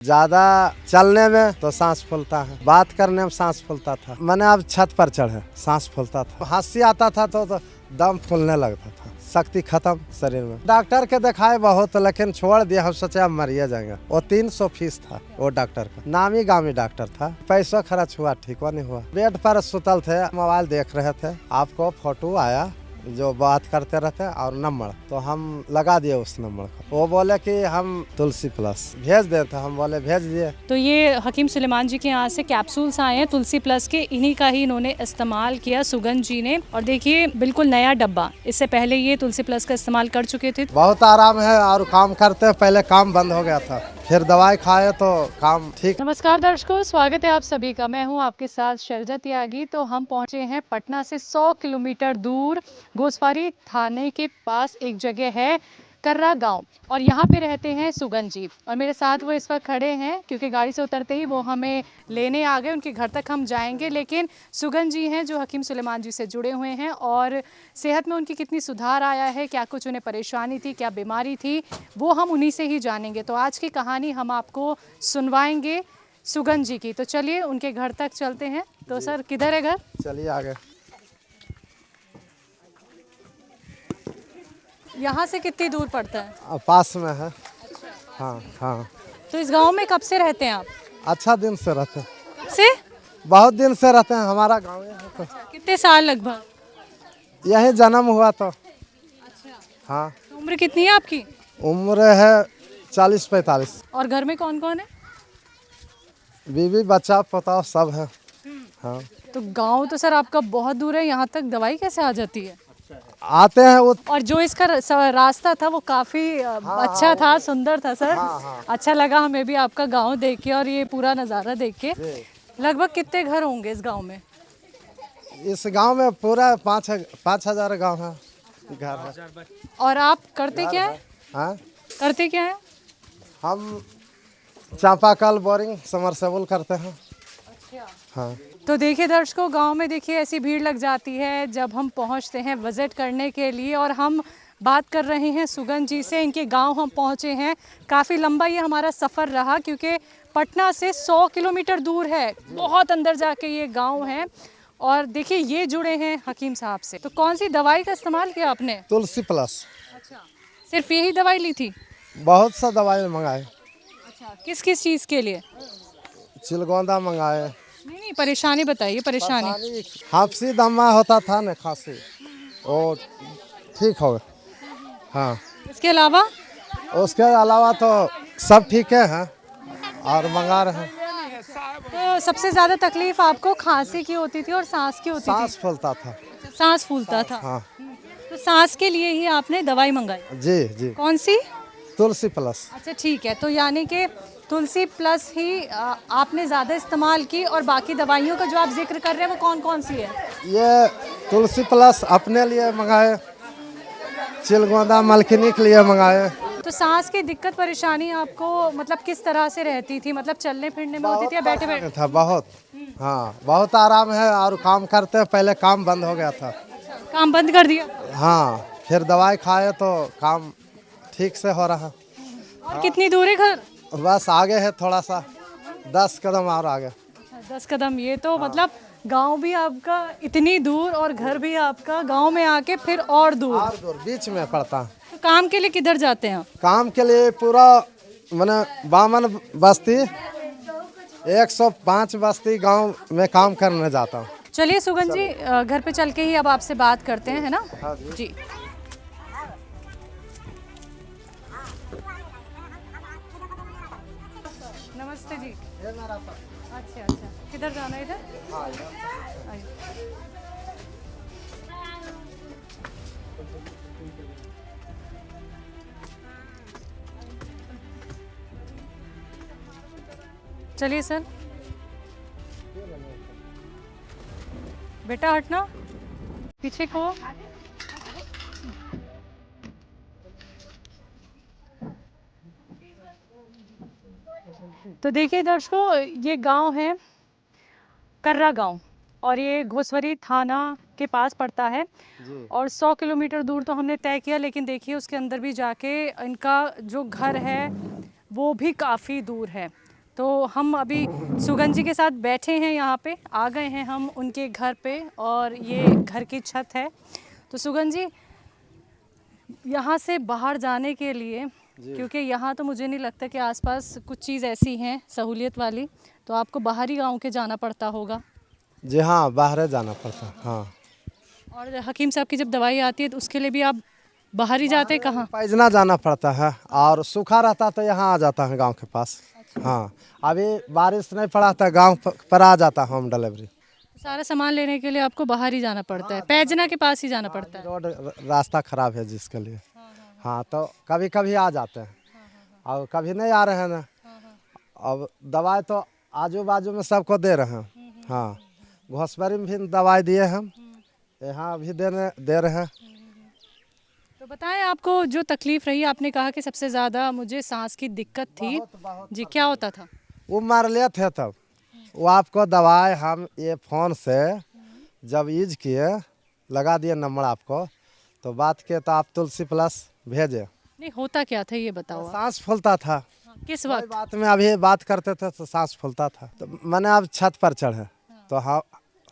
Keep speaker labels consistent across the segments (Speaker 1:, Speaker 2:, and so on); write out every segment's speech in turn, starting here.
Speaker 1: ज्यादा चलने में तो सांस फूलता है, बात करने में सांस फूलता था। मैंने अब छत पर चढ़े, सांस फूलता था, हंसी आता था तो दम फूलने लगता था, शक्ति खत्म शरीर में। डॉक्टर के दिखाए बहुत, लेकिन छोड़ दिया। हम सोचे अब मरिए जाएंगे। वो 300 फीस था वो डॉक्टर का, नामी गामी डॉक्टर था। पैसा खर्च हुआ, ठीक नहीं हुआ। बेड पर सुतल थे, मोबाइल देख रहे थे, आपको फोटो आया जो बात करते रहते और नंबर, तो हम लगा दिए उस नंबर को। वो बोले कि हम तुलसी प्लस भेज देते, हम बोले भेज दिए।
Speaker 2: तो ये हकीम सुलेमान जी के यहाँ से कैप्सूल्स आए हैं तुलसी प्लस के, इन्हीं का ही इन्होंने इस्तेमाल किया सुगंध जी ने। और देखिए बिल्कुल नया डब्बा, इससे पहले ये तुलसी प्लस का इस्तेमाल कर चुके थे।
Speaker 1: बहुत आराम है और काम करते, पहले काम बंद हो गया था, फिर दवाई खाए तो काम ठीक।
Speaker 2: नमस्कार दर्शकों, स्वागत है आप सभी का। मैं हूं आपके साथ शैलजा त्यागी। तो हम पहुंचे हैं पटना से 100 किलोमीटर दूर घोसवारी थाने के पास एक जगह है कर्रा गांव, और यहाँ पे रहते हैं सुगंध जी। और मेरे साथ वो इस वक्त खड़े हैं क्योंकि गाड़ी से उतरते ही वो हमें लेने आ गए। उनके घर तक हम जाएंगे, लेकिन सुगंध जी हैं जो हकीम सुलेमान जी से जुड़े हुए हैं, और सेहत में उनकी कितनी सुधार आया है, क्या कुछ उन्हें परेशानी थी, क्या बीमारी थी, वो हम उन्हीं से ही जानेंगे। तो आज की कहानी हम आपको सुनवाएंगे सुगंध जी की। तो चलिए उनके घर तक चलते हैं। तो सर किधर है घर?
Speaker 1: चलिए आगे।
Speaker 2: यहाँ से कितनी दूर पड़ता है?
Speaker 1: पास में है। हाँ हाँ।
Speaker 2: तो इस गांव में कब से रहते हैं आप?
Speaker 1: अच्छा दिन से रहते हैं,
Speaker 2: कब से?
Speaker 1: बहुत दिन से रहते हैं। हमारा गाँव है तो
Speaker 2: कितने साल लगभग?
Speaker 1: यही जन्म हुआ तो। हाँ।
Speaker 2: तो उम्र कितनी है आपकी?
Speaker 1: उम्र है 40-45।
Speaker 2: और घर में कौन कौन है?
Speaker 1: बीवी बच्चा पोता सब है। हाँ।
Speaker 2: तो गांव तो सर आपका बहुत दूर है, यहाँ तक दवाई कैसे आ जाती है?
Speaker 1: आते हैं वो।
Speaker 2: और जो इसका रास्ता था वो काफी अच्छा था, सुंदर था सर। अच्छा लगा हमें भी आपका गांव देख के और ये पूरा नज़ारा देख के। लगभग कितने घर होंगे इस गांव में?
Speaker 1: इस गांव में पूरा 5,000 गांव है, घर है।
Speaker 2: और आप करते क्या है?
Speaker 1: हाँ?
Speaker 2: करते क्या है?
Speaker 1: हम चापाकल बोरिंग समरसेबल करते हैं। हाँ।
Speaker 2: तो देखिए दर्शकों, गांव में देखिए ऐसी भीड़ लग जाती है जब हम पहुंचते हैं विजिट करने के लिए। और हम बात कर रहे हैं सुगंध जी से, इनके गांव हम पहुंचे हैं। काफ़ी लंबा ये हमारा सफ़र रहा क्योंकि पटना से 100 किलोमीटर दूर है, बहुत अंदर जाके ये गांव है। और देखिए ये जुड़े हैं हकीम साहब से। तो कौन सी दवाई का इस्तेमाल किया आपने?
Speaker 1: तुलसी प्लस।
Speaker 2: अच्छा, सिर्फ यही दवाई ली थी?
Speaker 1: बहुत सा दवाई मंगाए।
Speaker 2: अच्छा, किस किस चीज़ के लिए?
Speaker 1: चिलगोंदा मंगाए।
Speaker 2: नहीं, परेशानी बताइए। परेशानी
Speaker 1: हाफसी दमा होता था ना, खांसी, वो ठीक हो गया। हाँ।
Speaker 2: इसके अलावा?
Speaker 1: उसके अलावा तो सब ठीक है और मंगा रहे हैं।
Speaker 2: तो सबसे ज़्यादा तकलीफ आपको खांसी की होती थी और सांस की होती थी?
Speaker 1: सांस फूलता था।
Speaker 2: सांस फूलता था।
Speaker 1: हाँ।
Speaker 2: तो सांस के लिए ही आपने दवाई मंगाई?
Speaker 1: जी जी।
Speaker 2: कौन सी?
Speaker 1: तुलसी प्लस।
Speaker 2: अच्छा ठीक है। तो यानी कि तुलसी प्लस ही आपने ज़्यादा इस्तेमाल की, और बाकी दवाइयों का जो आप जिक्र कर रहे हैं वो कौन कौन सी है?
Speaker 1: ये तुलसी प्लस अपने लिए मंगाए, चिलगोंदा मलकिनी के लिए मंगाए।
Speaker 2: तो सांस की दिक्कत परेशानी आपको मतलब किस तरह से रहती थी? मतलब चलने फिरने में होती थी या बैठे बैठे?
Speaker 1: था बहुत। हाँ, बहुत आराम है और काम करते, पहले काम बंद हो गया था।
Speaker 2: काम बंद कर दिया?
Speaker 1: हाँ, फिर दवाई खाए तो काम ठीक से हो रहा।
Speaker 2: और कितनी दूर है घर?
Speaker 1: बस आगे है थोड़ा सा, 10 कदम और आगे।
Speaker 2: 10 कदम। ये तो मतलब गांव भी आपका इतनी दूर और घर भी आपका गांव में आके फिर और दूर
Speaker 1: बीच में पड़ता है।
Speaker 2: तो काम के लिए किधर जाते हैं?
Speaker 1: काम के लिए पूरा मैंने बामन बस्ती 105 बस्ती गांव में काम करने जाता हूँ।
Speaker 2: चलिए सुगंध जी, घर पे चल के ही अब आपसे बात करते हैं, है ना?
Speaker 1: हाँ
Speaker 2: जी। नमस्ते जी। अच्छा अच्छा, किधर जाना है? इधर? आइए। चलिए सर। बेटा हटना, पीछे को। तो देखिए दर्शकों, ये गांव है कर्रा गांव, और ये घोसवरी थाना के पास पड़ता है। और 100 किलोमीटर दूर तो हमने तय किया, लेकिन देखिए उसके अंदर भी जाके इनका जो घर है वो भी काफ़ी दूर है। तो हम अभी सुगन जी के साथ बैठे हैं, यहाँ पे आ गए हैं हम उनके घर पे और ये घर की छत है। तो सुगन जी, यहाँ से बाहर जाने के लिए, क्योंकि यहाँ तो मुझे नहीं लगता कि आसपास कुछ चीज़ ऐसी हैं सहूलियत वाली, तो आपको बाहरी गांव के जाना पड़ता होगा।
Speaker 1: जी हाँ, बाहर जाना पड़ता है। हाँ,
Speaker 2: और हकीम साहब की जब दवाई आती है तो उसके लिए भी आप बाहर ही जाते हैं? कहाँ?
Speaker 1: पैजना जाना पड़ता है, और सूखा रहता तो यहाँ आ जाता है गांव के पास। हाँ, अभी बारिश नहीं पड़ा था, गांव पर आ जाता होम डिलीवरी।
Speaker 2: सारा सामान लेने के लिए आपको बाहर ही जाना पड़ता है, पैजना के पास ही जाना पड़ता है।
Speaker 1: रोड रास्ता खराब है जिसके लिए। हाँ, तो कभी कभी आ जाते हैं और कभी नहीं आ रहे हैं ना। अब दवाई तो आजू बाजू में सबको दे रहे हैं। हाँ, घोसबारी में भी दवाई दिए हम, यहाँ भी दे रहे हैं।
Speaker 2: तो बताएं, आपको जो तकलीफ रही, आपने कहा कि सबसे ज़्यादा मुझे सांस की दिक्कत थी जी, क्या होता था?
Speaker 1: वो मार लिए थे तब, वो आपको दवाई हम ये फ़ोन से जब यूज किए, लगा दिए नंबर आपको, तो बात किए तो आप तुलसी प्लस भेजे।
Speaker 2: नहीं, होता क्या था ये बताओ आप।
Speaker 1: सांस फूलता था।
Speaker 2: किस
Speaker 1: कोई
Speaker 2: वक्त?
Speaker 1: बात में अभी बात करते थे तो सांस फूलता था, तो मैंने अब छत पर चढ़े तो हाँ,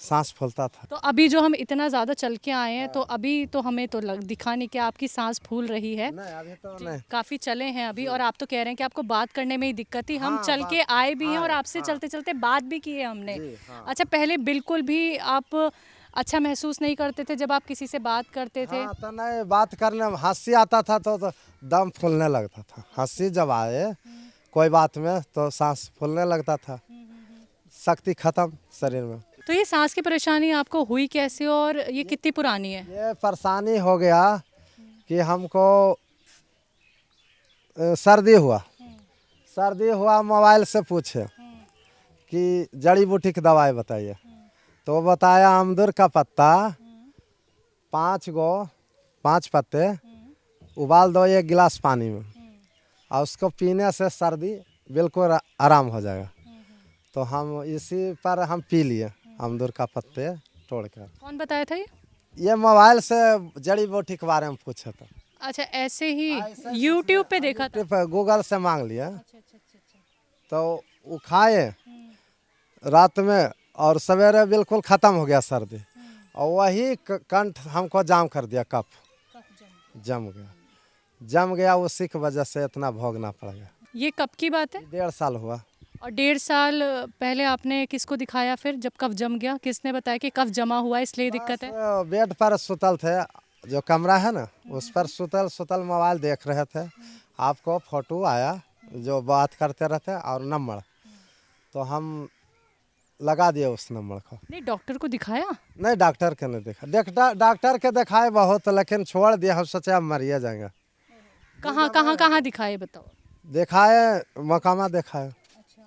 Speaker 1: सांस फूलता था।
Speaker 2: तो अभी जो हम इतना ज़्यादा चल के आए हैं, तो अभी तो हमें तो दिखा नहीं कि आपकी सांस फूल रही है।
Speaker 1: नहीं, अभी तो नहीं।
Speaker 2: काफ़ी चले हैं अभी, और आप तो कह रहे हैं कि आपको बात करने में ही दिक्कत थी। हम
Speaker 1: हाँ,
Speaker 2: चल के आए भी हैं और आपसे चलते चलते बात भी की है हमने। अच्छा, पहले बिल्कुल भी आप अच्छा महसूस नहीं करते थे जब आप किसी से बात करते थे?
Speaker 1: हाँ, तो नहीं, बात करने में हंसी आता था तो दम फूलने लगता था। हंसी जब आए कोई बात में तो सांस फूलने लगता था, शक्ति खत्म शरीर में।
Speaker 2: तो ये सांस की परेशानी आपको हुई कैसे और ये कितनी पुरानी है?
Speaker 1: ये परेशानी हो गया कि हमको सर्दी हुआ, मोबाइल से पूछे कि जड़ी बूटी की दवाई बताइए, तो वो बताया अमदुर का पत्ता 5 पत्ते उबाल दो 1 गिलास पानी में, और उसको पीने से सर्दी बिल्कुल आराम हो जाएगा। तो हम इसी पर हम पी लिए अमदुर का पत्ते तोड़ कर।
Speaker 2: कौन बताया था
Speaker 1: ये मोबाइल से जड़ी बूटी के बारे में पूछा था।
Speaker 2: अच्छा, ऐसे ही यूट्यूब पे देखा था?
Speaker 1: गूगल से मांग लिया, तो वो खाए रात में और सवेरे बिल्कुल ख़त्म हो गया सर्दी, और वही कंठ हमको जाम कर दिया, कफ जम गया, उसी की वजह से इतना भोगना पड़ गया।
Speaker 2: ये कब की बात है?
Speaker 1: 1.5 साल हुआ।
Speaker 2: और 1.5 साल पहले आपने किसको दिखाया फिर, जब कफ जम गया? किसने बताया कि कफ जमा हुआ है इसलिए दिक्कत है?
Speaker 1: बेड पर सुतल थे, जो कमरा है ना उस पर सुतल मोबाइल देख रहे थे, आपको फोटो आया जो बात करते रहते और नंबर, तो हम लगा दिए उस नंबर को।
Speaker 2: नहीं, डॉक्टर को दिखाया?
Speaker 1: नहीं, डॉक्टर के नहीं देखा, डॉक्टर के दिखाए बहुत, लेकिन छोड़ दिया, हम सोचे हम मरिए जाएंगे।
Speaker 2: कहाँ दिखाए बताओ?
Speaker 1: दिखाए मकामा दिखाए,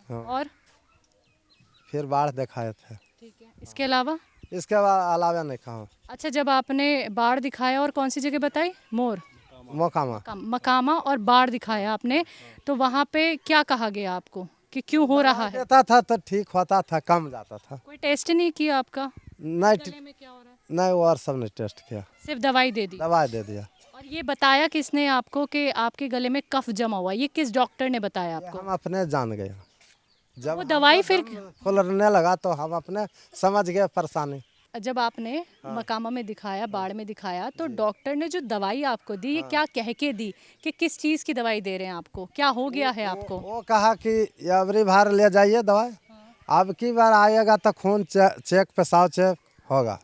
Speaker 1: हाँ।
Speaker 2: और
Speaker 1: फिर बाढ़ दिखाए थे।
Speaker 2: ठीक है, इसके अलावा?
Speaker 1: इसके अलावा नहीं कहा।
Speaker 2: अच्छा, जब आपने बाढ़ दिखाया और कौन सी जगह बताई?
Speaker 1: मकामा।
Speaker 2: मकामा और बाढ़ दिखाया आपने, तो वहाँ पे क्या कहा गया आपको कि क्यों हो रहा है?
Speaker 1: देता था तो ठीक होता था, कम जाता था।
Speaker 2: कोई टेस्ट नहीं किया आपका?
Speaker 1: नहीं,
Speaker 2: गले में क्या हो रहा है?
Speaker 1: नहीं, वो और सब ने टेस्ट किया,
Speaker 2: सिर्फ दवाई दे दी?
Speaker 1: दवाई दे दिया।
Speaker 2: और ये बताया किसने आपको कि आपके गले में कफ जमा हुआ? ये किस डॉक्टर ने बताया आपको?
Speaker 1: हम अपने जान गए, जब
Speaker 2: वो दवाई फिर
Speaker 1: फूलने लगा तो हम अपने समझ गए परेशानी।
Speaker 2: जब आपने मकामा में दिखाया, बाढ़ में दिखाया, तो डॉक्टर ने जो दवाई आपको दी, ये क्या कह के दी कि किस चीज़ की दवाई दे रहे हैं आपको, क्या हो गया है आपको?
Speaker 1: वो कहा कि अबरी बार ले जाइए दवाई, अब की बार आएगा तो खून चेक पेशाब चेक होगा,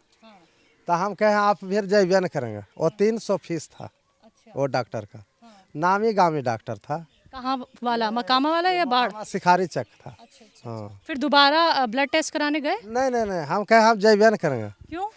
Speaker 1: तो हम कहे आप फिर जइबे न करेंगे। वो 300 फीस था वो डॉक्टर का, नामी गामी डॉक्टर था।
Speaker 2: कहाँ वाला, मकामा वाला या बाढ़?
Speaker 1: शिकारी चक था। हाँ,
Speaker 2: फिर दोबारा ब्लड टेस्ट कराने गए?
Speaker 1: नहीं, हम कहे हम जइबे न करेंगे।
Speaker 2: क्यों?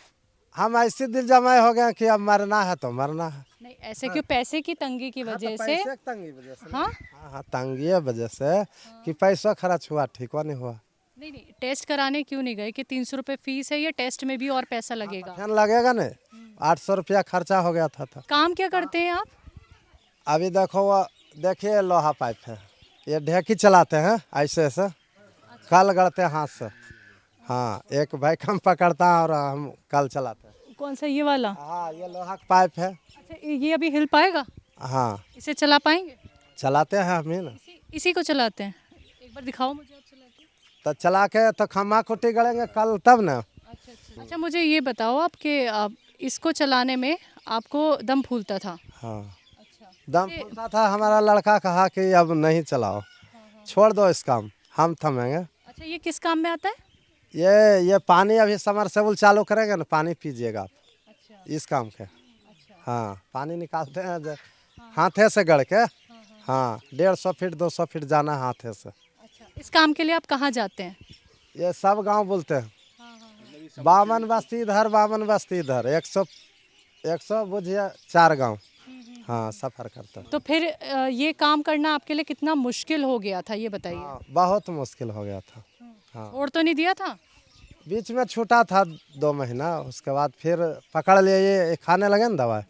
Speaker 1: हम ऐसे दिल जमाए हो गए कि अब मरना है तो मरना है।
Speaker 2: नहीं, ऐसे क्यों? पैसे की तंगी की वजह से?
Speaker 1: पैसे की तंगी वजह से।
Speaker 2: हाँ,
Speaker 1: हाँ, तंगी वजह से कि पैसा खर्च हुआ, ठीक नहीं हुआ।
Speaker 2: नहीं, टेस्ट कराने क्यों नहीं गए कि 300 रुपये फीस है, या टेस्ट में भी और पैसा लगेगा?
Speaker 1: फैन लगेगा नहीं, 800 रुपया खर्चा हो गया था।
Speaker 2: काम क्या करते हैं आप?
Speaker 1: अभी देखिए लोहा पाइप है, ये ढेकी चलाते हैं, ऐसे कल गढ़ते हैं हाथ से। हाँ, एक भाई हम पकड़ता है और हम कल चलाते हैं।
Speaker 2: कौन सा, ये वाला?
Speaker 1: हाँ, ये लोहा का पाइप है।
Speaker 2: अच्छा, ये अभी हिल पाएगा?
Speaker 1: हाँ,
Speaker 2: इसे चला पाएंगे?
Speaker 1: चलाते हैं हम ही ना।
Speaker 2: इसी को चलाते हैं? एक बार दिखाओ मुझे आप चला के।
Speaker 1: तो चला के तो खम्मा खुट्टी गड़ेंगे कल तब ना।
Speaker 2: अच्छा मुझे ये बताओ आप कि इसको चलाने में आपको दम फूलता था।
Speaker 1: हाँ,
Speaker 2: अच्छा
Speaker 1: दम फूलता था। हमारा लड़का कहा कि अब नहीं चलाओ, छोड़ दो इस काम, हम थमेंगे।
Speaker 2: अच्छा ये किस काम में आता है?
Speaker 1: ये पानी अभी समरसेबुल चालू करेंगे ना, पानी पीजिएगा आप
Speaker 2: अच्छा
Speaker 1: इस काम के।
Speaker 2: अच्छा
Speaker 1: हाँ, पानी निकालते हैं हाथे से गड़ के। हाँ, 150 फीट 200 फीट जाना हाथे से।
Speaker 2: अच्छा इस काम के लिए आप कहाँ जाते हैं?
Speaker 1: ये सब गांव बोलते हैं। बामन बस्ती इधर, बामन बस्ती इधर, 100 बुझिए 4 गांव। हाँ, सफ़र करता है।
Speaker 2: तो फिर ये काम करना आपके लिए कितना मुश्किल हो गया था ये बताइए।
Speaker 1: हाँ, बहुत मुश्किल हो गया था। हाँ,
Speaker 2: छोड़ तो नहीं दिया था?
Speaker 1: बीच में छूटा था 2 महीना, उसके बाद फिर पकड़ लिए, ये खाने लगे ना दवाई,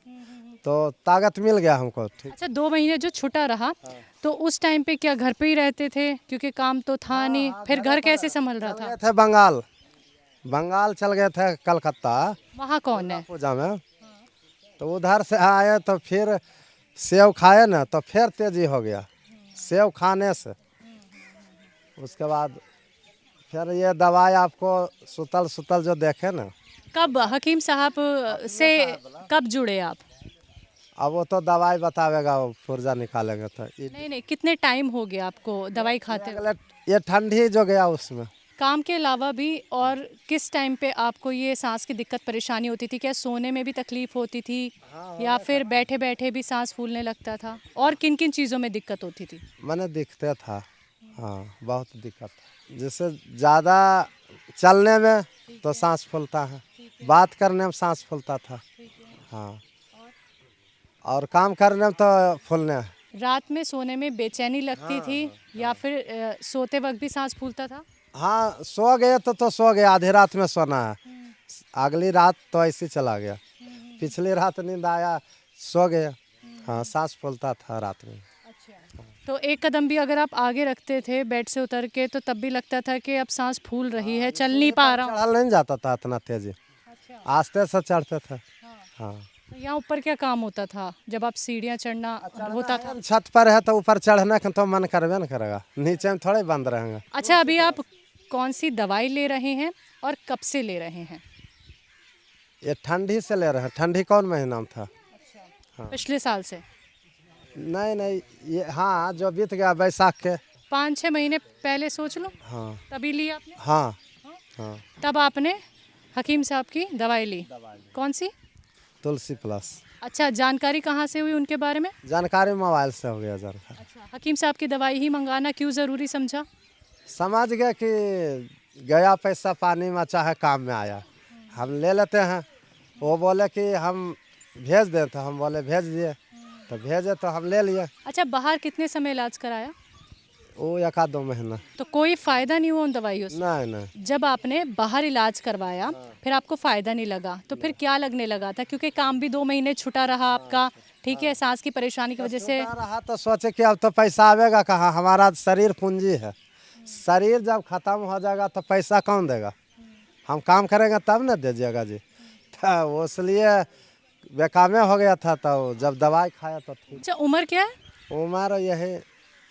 Speaker 1: तो ताकत मिल गया हमको। ठीक।
Speaker 2: अच्छा 2 महीने जो छुट्टा रहा तो उस टाइम पे क्या घर पे ही रहते थे क्योंकि काम तो था नहीं, फिर घर कैसे संभल रहा
Speaker 1: चल
Speaker 2: था?
Speaker 1: गए थे बंगाल, बंगाल चल गए थे कलकत्ता
Speaker 2: वहाँ कौन है?
Speaker 1: पूजा में। तो उधर से आए तो फिर सेव खाए ना, तो फिर तेजी हो गया सेव खाने से। उसके बाद फिर ये दवाई आपको सुतल सुतल जो देखे ना,
Speaker 2: कब हकीम साहब से कब जुड़े आप?
Speaker 1: अब वो तो दवाई बतावेगा, वो पुर्जा निकालेंगे तो
Speaker 2: नहीं नहीं कितने टाइम हो गया आपको दवाई खाते हुए?
Speaker 1: अगले ये ठंडी जो गया उसमें।
Speaker 2: काम के अलावा भी और किस टाइम पे आपको ये सांस की दिक्कत परेशानी होती थी? क्या सोने में भी तकलीफ होती थी या फिर बैठे बैठे भी सांस फूलने लगता था? और किन किन चीज़ों में दिक्कत होती थी?
Speaker 1: मैंने दिखते था। हाँ, बहुत दिक्कत था। जैसे ज़्यादा चलने में तो सांस फूलता है, बात करने में सांस फूलता था। हाँ, और काम करने में तो फूलने है।
Speaker 2: रात में सोने में बेचैनी लगती थी या फिर सोते वक्त भी सांस फूलता था?
Speaker 1: हाँ, सो गए तो सो गए, आधी रात में सोना है। अगली रात तो ऐसे चला गया, पिछली रात नींद आया, सो गए। हाँ, सांस फूलता था रात में।
Speaker 2: अच्छा तो एक कदम भी अगर आप आगे रखते थे बेड से उतर के तो तब भी लगता था कि अब सांस फूल रही है, चल नहीं पा रहा हूँ?
Speaker 1: चढ़ल नहीं जाता था इतना तेजी,
Speaker 2: अच्छा
Speaker 1: आस्ते से चढ़ते थे। हाँ,
Speaker 2: तो यहाँ ऊपर क्या काम होता था जब आप सीढ़ियाँ चढ़ना होता था?
Speaker 1: छत पर है तो ऊपर चढ़ने का तो मन करबे न करेगा, नीचे में थोड़े बंद रहेंगे।
Speaker 2: अच्छा अभी आप कौन सी दवाई ले रहे हैं और कब से ले रहे हैं?
Speaker 1: ये ठंडी से ले रहे हैं। ठंडी कौन महीना में था?
Speaker 2: पिछले साल से?
Speaker 1: नहीं नहीं, ये हाँ जो बीत गया बैसाख के।
Speaker 2: 5-6 महीने पहले सोच लो,
Speaker 1: हाँ
Speaker 2: तभी ली आपने?
Speaker 1: हाँ हाँ,
Speaker 2: तब आपने हकीम साहब की दवाई ली? कौन सी?
Speaker 1: तुलसी प्लस।
Speaker 2: अच्छा जानकारी कहाँ से हुई उनके बारे में?
Speaker 1: जानकारी मोबाइल से हो गया जानकारी।
Speaker 2: अच्छा हकीम साहब की दवाई ही मंगाना क्यों ज़रूरी समझा?
Speaker 1: समझ गए कि गया पैसा पानी में, चाहे काम में आया, हम ले लेते हैं। वो बोले कि हम भेज दें, तो हम बोले भेज दिए, तो भेजे तो हम ले लिए।
Speaker 2: अच्छा बाहर कितने समय इलाज कराया?
Speaker 1: वो 1-2 महीना।
Speaker 2: तो कोई फ़ायदा नहीं हुआ उन दवाइयों से?
Speaker 1: नहीं नहीं,
Speaker 2: जब आपने बाहर इलाज करवाया फिर आपको फ़ायदा नहीं लगा तो फिर क्या लगने लगा था? क्योंकि काम भी 2 महीने छूटा रहा आपका, ठीक है, सांस की परेशानी की वजह से।
Speaker 1: छूटा रहा तो सोचे कि अब तो पैसा आवेगा कहाँ, हमारा शरीर पूंजी है। शरीर जब खत्म हो जाएगा तो पैसा कौन देगा? हम काम करेंगे तब न दीजिएगा जी। तो इसलिए बेकामे हो गया था। तो जब दवाई खाया तो ठीक।
Speaker 2: अच्छा उम्र क्या है?
Speaker 1: उम्र यही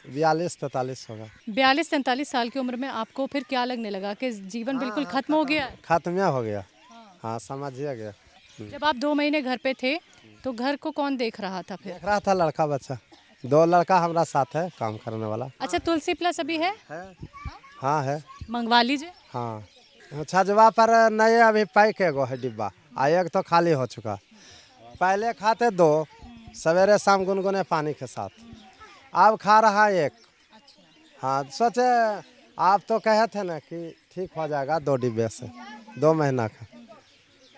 Speaker 1: 42-43 होगा।
Speaker 2: 42-43 साल की उम्र में आपको फिर क्या लगने लगा कि जीवन बिल्कुल खत्म हो गया है?
Speaker 1: खत्म हो गया। हाँ, समझिए गया।
Speaker 2: जब आप 2 महीने घर पे थे तो घर को कौन देख रहा था फिर?
Speaker 1: देख रहा था लड़का बच्चा, 2 लड़का हमारा साथ है काम करने वाला।
Speaker 2: अच्छा तुलसी प्लस अभी है?
Speaker 1: हाँ है।
Speaker 2: मंगवा लीजिए।
Speaker 1: हाँ, छजवा पर नए अभी पैक एगो है डिब्बा, आ एक तो खाली हो चुका। पहले खाते 2 सवेरे शाम गुनगुने पानी के साथ, अब खा रहा 1। हाँ, सोचे आप तो कहे थे ना कि ठीक हो जाएगा 2 डिब्बे से, 2 महीना का।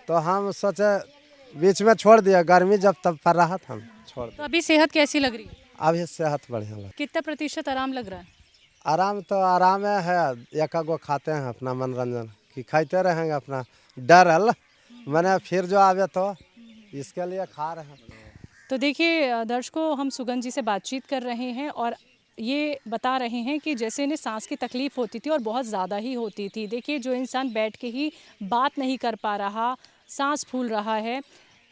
Speaker 1: तो हम सोचे बीच में छोड़ दिया, गर्मी जब तब पड़ रहा था, हम छोड़
Speaker 2: तो
Speaker 1: दिया।
Speaker 2: अभी सेहत कैसी लग रही है?
Speaker 1: अभी सेहत बढ़िया लग।
Speaker 2: कितना प्रतिशत आराम लग रहा है?
Speaker 1: आराम तो आराम है, एक गो खाते हैं अपना मनोरंजन कि खाते रहेंगे अपना डरल, मैंने फिर जो आवे तो इसके लिए खा रहे हैं।
Speaker 2: तो देखिए दर्शकों हम सुगंध जी से बातचीत कर रहे हैं और ये बता रहे हैं कि जैसे इन्हें सांस की तकलीफ़ होती थी और बहुत ज़्यादा ही होती थी। देखिए जो इंसान बैठ के ही बात नहीं कर पा रहा, सांस फूल रहा है,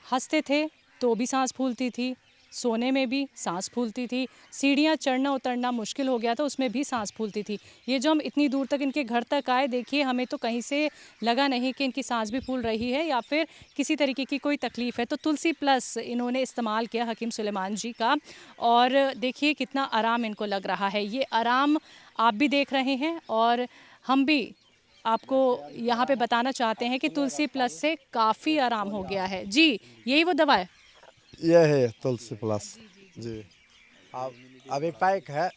Speaker 2: हंसते थे तो भी सांस फूलती थी, सोने में भी सांस फूलती थी, सीढ़ियाँ चढ़ना उतरना मुश्किल हो गया था, उसमें भी सांस फूलती थी। ये जो हम इतनी दूर तक इनके घर तक आए, देखिए हमें तो कहीं से लगा नहीं कि इनकी सांस भी फूल रही है या फिर किसी तरीके की कोई तकलीफ़ है। तो तुलसी प्लस इन्होंने इस्तेमाल किया हकीम सुलेमान जी का, और देखिए कितना आराम इनको लग रहा है। ये आराम आप भी देख रहे हैं और हम भी आपको यहाँ पे बताना चाहते हैं कि तुलसी प्लस से काफ़ी आराम हो गया है। जी, यही वो दवा है?
Speaker 1: ये है तुलसी प्लस जी। अब अभी पैक है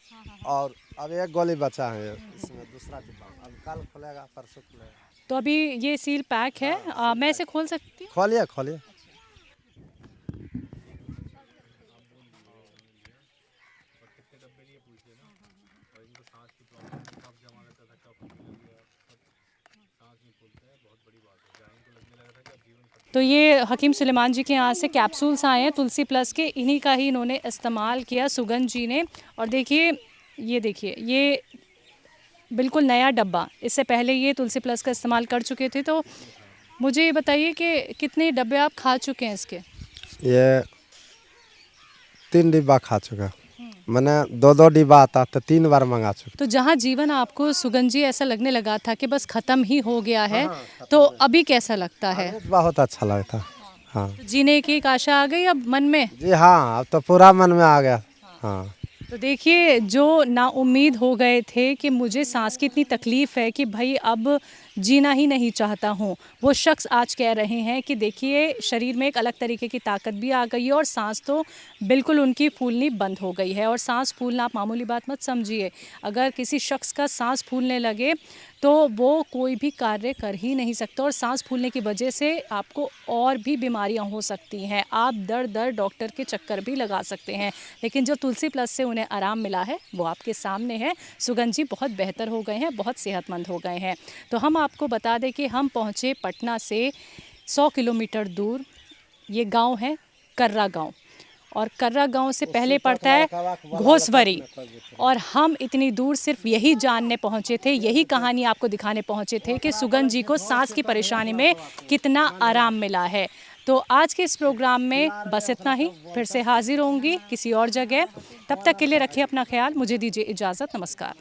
Speaker 1: और अब एक गोली बचा है इसमें, दूसरा डिब्बा अब कल खुलेगा, परसों खुलेगा।
Speaker 2: तो अभी ये सील पैक है, मैं इसे खोल सकती हूँ?
Speaker 1: खोलिए खोलिए।
Speaker 2: तो ये हकीम सुलेमान जी के यहाँ से कैप्सूल्स आए हैं तुलसी प्लस के, इन्हीं का ही इन्होंने इस्तेमाल किया सुगंध जी ने। और देखिए ये बिल्कुल नया डब्बा, इससे पहले ये तुलसी प्लस का इस्तेमाल कर चुके थे। तो मुझे ये बताइए कि कितने डब्बे आप खा चुके हैं इसके?
Speaker 1: ये 3 डिब्बा खा चुका, मैंने 2-2 डिब्बा आता तो 3 बार मंगा चुका।
Speaker 2: तो जहाँ जीवन आपको सुगंध जी ऐसा लगने लगा था कि बस ख़त्म ही हो गया है, तो अभी कैसा लगता है?
Speaker 1: बहुत अच्छा लगता। हाँ
Speaker 2: तो जीने की एक आशा आ गई अब मन में?
Speaker 1: जी हाँ, अब तो पूरा मन में आ गया। हाँ
Speaker 2: तो देखिए, जो नाउम्मीद हो गए थे कि मुझे सांस की इतनी तकलीफ़ है कि भाई अब जीना ही नहीं चाहता हूँ, वो शख्स आज कह रहे हैं कि देखिए शरीर में एक अलग तरीके की ताकत भी आ गई है और सांस तो बिल्कुल उनकी फूलनी बंद हो गई है। और सांस फूलना आप मामूली बात मत समझिए, अगर किसी शख्स का सांस फूलने लगे तो वो कोई भी कार्य कर ही नहीं सकता, और सांस फूलने की वजह से आपको और भी बीमारियां हो सकती हैं। आप दर दर डॉक्टर के चक्कर भी लगा सकते हैं, लेकिन जो तुलसी प्लस से उन्हें आराम मिला है वो आपके सामने है। सुगंध जी बहुत बेहतर हो गए हैं, बहुत सेहतमंद हो गए हैं। तो हम आपको बता दें कि हम पहुँचे पटना से 100 किलोमीटर दूर, ये गाँव है कर्रा गाँव, और कर्रा गांव से पहले पड़ता है घोसवरी। और हम इतनी दूर सिर्फ यही जानने पहुंचे थे, यही कहानी आपको दिखाने पहुंचे थे कि सुगंध जी को सांस की परेशानी में कितना आराम मिला है। तो आज के इस प्रोग्राम में बस इतना ही, फिर से हाजिर होंगी किसी और जगह। तब तक के लिए रखिए अपना ख्याल, मुझे दीजिए इजाज़त, नमस्कार।